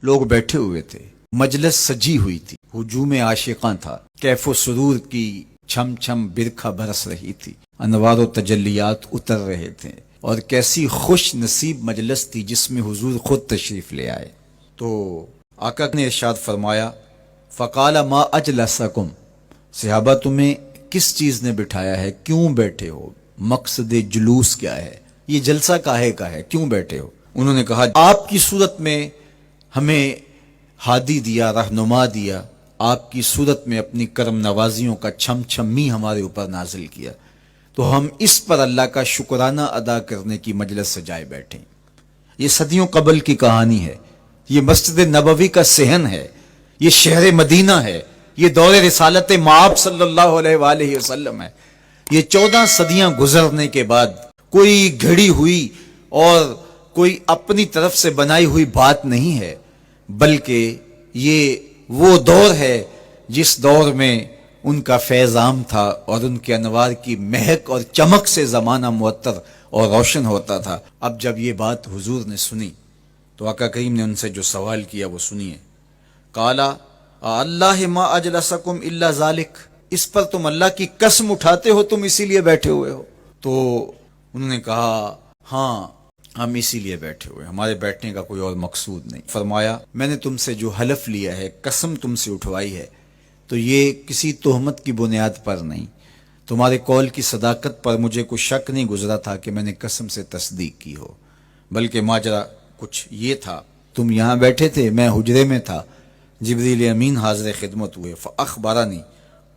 لوگ بیٹھے ہوئے تھے، مجلس سجی ہوئی تھی، ہجوم عاشقاں تھا، کیف و سرور کی چھم چھم برکھا برس رہی تھی، انوار و تجلیات اتر رہے تھے، اور کیسی خوش نصیب مجلس تھی جس میں حضور خود تشریف لے آئے۔ تو آقا نے ارشاد فرمایا، فقال ما اجلسکم، صحابہ تمہیں کس چیز نے بٹھایا ہے، کیوں بیٹھے ہو، مقصد جلوس کیا ہے، یہ جلسہ کاہے کا ہے، کیوں بیٹھے ہو؟ انہوں نے کہا آپ کی صورت میں ہمیں ہادی دیا، رہنما دیا، آپ کی صورت میں اپنی کرم نوازیوں کا چھم چھمی ہمارے اوپر نازل کیا، تو ہم اس پر اللہ کا شکرانہ ادا کرنے کی مجلس سجائے بیٹھے۔ یہ صدیوں قبل کی کہانی ہے، یہ مسجد نبوی کا صحن ہے، یہ شہر مدینہ ہے، یہ دور رسالت مآب صلی اللہ علیہ وآلہ وسلم ہے۔ یہ 14 صدیاں گزرنے کے بعد کوئی گھڑی ہوئی اور کوئی اپنی طرف سے بنائی ہوئی بات نہیں ہے، بلکہ یہ وہ دور ہے جس دور میں ان کا فیض عام تھا اور ان کے انوار کی مہک اور چمک سے زمانہ معطر اور روشن ہوتا تھا۔ اب جب یہ بات حضور نے سنی تو آقا کریم نے ان سے جو سوال کیا وہ سنیے۔ قالا اللہ ما اجلسکم الا ذالک، اس پر تم اللہ کی قسم اٹھاتے ہو تم اسی لیے بیٹھے ہوئے ہو؟ تو انہوں نے کہا ہاں ہم اسی لیے بیٹھے ہوئے، ہمارے بیٹھنے کا کوئی اور مقصود نہیں۔ فرمایا میں نے تم سے جو حلف لیا ہے، قسم تم سے اٹھوائی ہے، تو یہ کسی تہمت کی بنیاد پر نہیں، تمہارے قول کی صداقت پر مجھے کوئی شک نہیں گزرا تھا کہ میں نے قسم سے تصدیق کی ہو، بلکہ ماجرا کچھ یہ تھا، تم یہاں بیٹھے تھے، میں حجرے میں تھا، جبریل امین حاضر خدمت ہوئے، فاخبرنی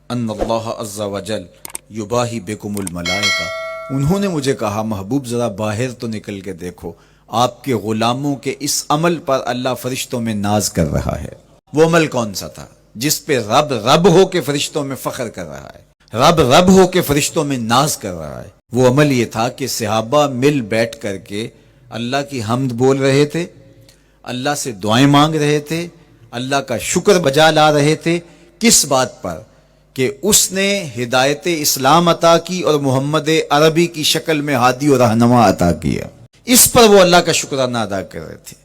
ان اللہ عز وجل یباہی بکم الملائکہ، انہوں نے مجھے کہا محبوب ذرا باہر تو نکل کے دیکھو، آپ کے غلاموں کے اس عمل پر اللہ فرشتوں میں ناز کر رہا ہے۔ وہ عمل کون سا تھا جس پہ رب ہو کے فرشتوں میں فخر کر رہا ہے، رب ہو کے فرشتوں میں ناز کر رہا ہے؟ وہ عمل یہ تھا کہ صحابہ مل بیٹھ کر کے اللہ کی حمد بول رہے تھے، اللہ سے دعائیں مانگ رہے تھے، اللہ کا شکر بجا لا رہے تھے۔ کس بات پر؟ کہ اس نے ہدایت اسلام عطا کی اور محمد عربی کی شکل میں ہادی اور رہنما عطا کیا، اس پر وہ اللہ کا شکرانہ ادا کر رہے تھے۔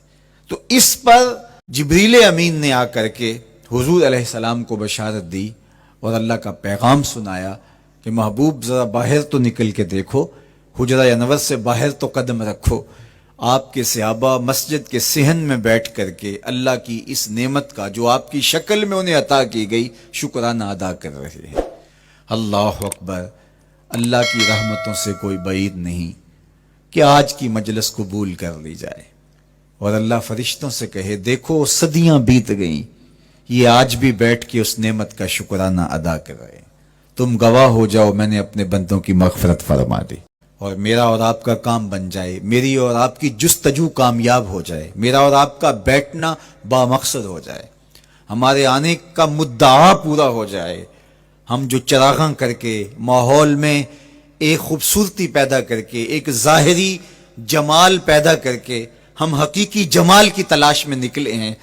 تو اس پر جبریل امین نے آ کر کے حضور علیہ السلام کو بشارت دی اور اللہ کا پیغام سنایا کہ محبوب ذرا باہر تو نکل کے دیکھو، حجرہ انور سے باہر تو قدم رکھو، آپ کے صحابہ مسجد کے صحن میں بیٹھ کر کے اللہ کی اس نعمت کا جو آپ کی شکل میں انہیں عطا کی گئی شکرانہ ادا کر رہے ہیں۔ اللہ اکبر، اللہ کی رحمتوں سے کوئی بعید نہیں کہ آج کی مجلس قبول کر لی جائے اور اللہ فرشتوں سے کہے دیکھو صدیاں بیت گئیں، یہ آج بھی بیٹھ کے اس نعمت کا شکرانہ ادا کر رہے ہیں، تم گواہ ہو جاؤ میں نے اپنے بندوں کی مغفرت فرما دی، اور میرا اور آپ کا کام بن جائے، میری اور آپ کی جستجو کامیاب ہو جائے، میرا اور آپ کا بیٹھنا بامقصد ہو جائے، ہمارے آنے کا مدعا پورا ہو جائے، ہم جو چراغاں کر کے ماحول میں ایک خوبصورتی پیدا کر کے، ایک ظاہری جمال پیدا کر کے ہم حقیقی جمال کی تلاش میں نکلے ہیں،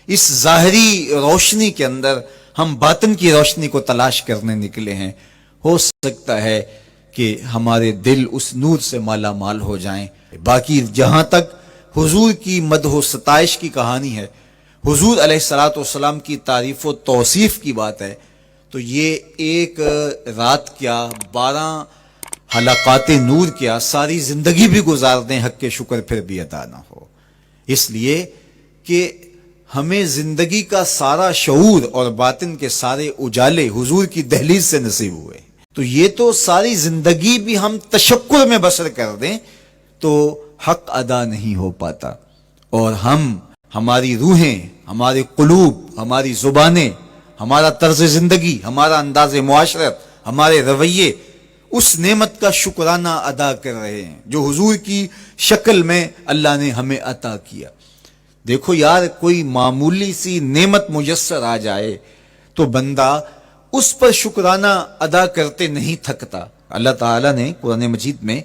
اس ظاہری روشنی کے اندر ہم باطن کی روشنی کو تلاش کرنے نکلے ہیں، ہو سکتا ہے کہ ہمارے دل اس نور سے مالا مال ہو جائیں۔ باقی جہاں تک حضور کی مدح و ستائش کی کہانی ہے، حضور علیہ الصلوۃ والسلام کی تعریف و توصیف کی بات ہے، تو یہ ایک رات کیا 12 حلقات نور کیا ساری زندگی بھی گزار دیں حق کے شکر پھر بھی ادا نہ ہو، اس لیے کہ ہمیں زندگی کا سارا شعور اور باطن کے سارے اجالے حضور کی دہلیز سے نصیب ہوئے، تو یہ تو ساری زندگی بھی ہم تشکر میں بسر کر دیں تو حق ادا نہیں ہو پاتا، اور ہماری روحیں، ہمارے قلوب، ہماری زبانیں، ہمارا طرز زندگی، ہمارا انداز معاشرت، ہمارے رویے اس نعمت کا شکرانہ ادا کر رہے ہیں جو حضور کی شکل میں اللہ نے ہمیں عطا کیا۔ دیکھو یار، کوئی معمولی سی نعمت میسر آ جائے تو بندہ اس پر شکرانہ ادا کرتے نہیں تھکتا۔ اللہ تعالیٰ نے قرآن مجید میں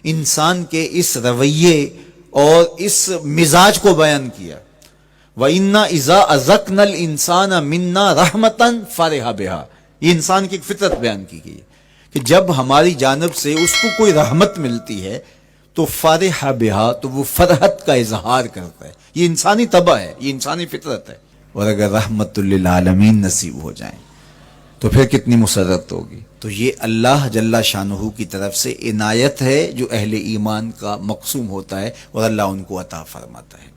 انسان کے اس رویے اور اس مزاج کو بیان کیا، وَإِنَّا إِذَا أَذَقْنَا الْإِنسَانَ مِنَّا رَحْمَةً فَرِحَ بِهَا، یہ انسان کی ایک فطرت بیان کی گئی ہے کہ جب ہماری جانب سے اس کو کوئی رحمت ملتی ہے تو فارحہ بہا، تو وہ فرحت کا اظہار کرتا ہے. یہ انسانی طبع ہے، یہ انسانی فطرت ہے. اور اگر رحمت للعالمین نصیب ہو جائیں تو پھر کتنی مسرت ہوگی. تو یہ اللہ جل شانہ کی طرف سے عنایت ہے جو اہل ایمان کا مقسوم ہوتا ہے اور اللہ ان کو عطا فرماتا ہے.